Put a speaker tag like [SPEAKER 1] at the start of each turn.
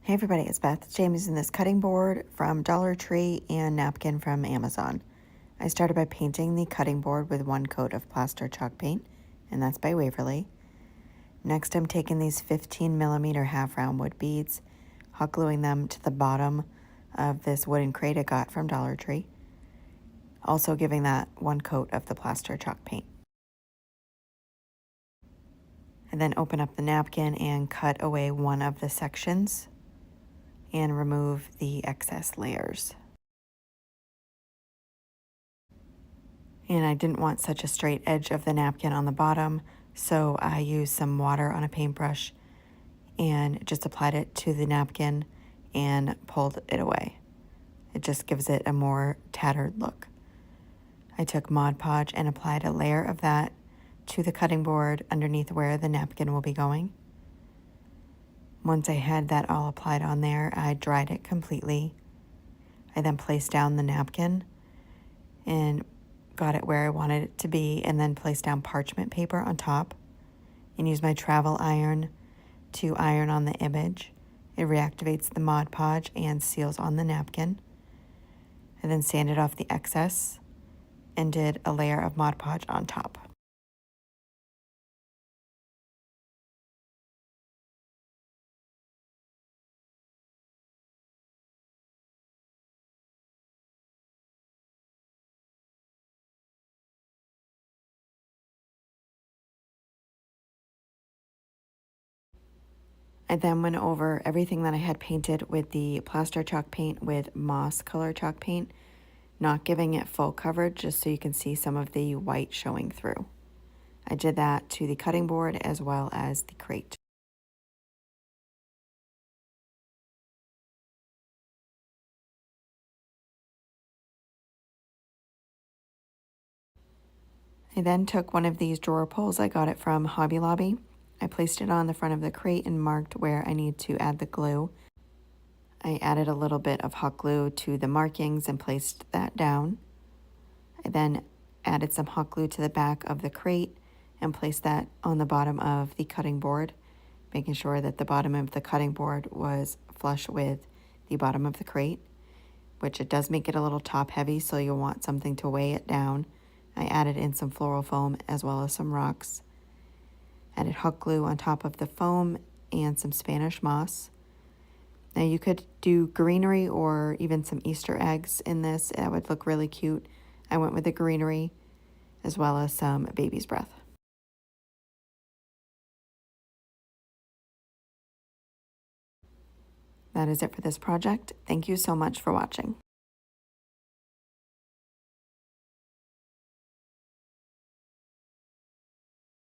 [SPEAKER 1] Hey everybody, it's Beth. Today I'm using this cutting board from Dollar Tree and napkin from Amazon. I started by painting the cutting board with one coat of plaster chalk paint, and that's by Waverly. Next I'm taking these 15mm half round wood beads, hot gluing them to the bottom of this wooden crate I got from Dollar Tree, also giving that one coat of the plaster chalk paint. And then open up the napkin and cut away one of the sections and remove the excess layers. And I didn't want such a straight edge of the napkin on the bottom, so I used some water on a paintbrush and just applied it to the napkin and pulled it away. It just gives it a more tattered look. I took Mod Podge and applied a layer of that to the cutting board underneath where the napkin will be going. Once I had that all applied on there, I dried it completely. I then placed down the napkin and got it where I wanted it to be, and then placed down parchment paper on top and used my travel iron to iron on the image. It reactivates the Mod Podge and seals on the napkin. I then sanded off the excess and did a layer of Mod Podge on top. I then went over everything that I had painted with the plaster chalk paint with moss color chalk paint, not giving it full coverage just so you can see some of the white showing through. I did that to the cutting board as well as the crate. I then took one of these drawer pulls. I got it from Hobby Lobby. I placed it on the front of the crate and marked where I need to add the glue. I added a little bit of hot glue to the markings and placed that down. I then added some hot glue to the back of the crate and placed that on the bottom of the cutting board, making sure that the bottom of the cutting board was flush with the bottom of the crate, which it does make it a little top heavy, so you'll want something to weigh it down. I added in some floral foam as well as some rocks. Added hot glue on top of the foam and some Spanish moss. Now you could do greenery or even some Easter eggs in this. That would look really cute. I went with the greenery as well as some baby's breath. That is it for this project. Thank you so much for watching.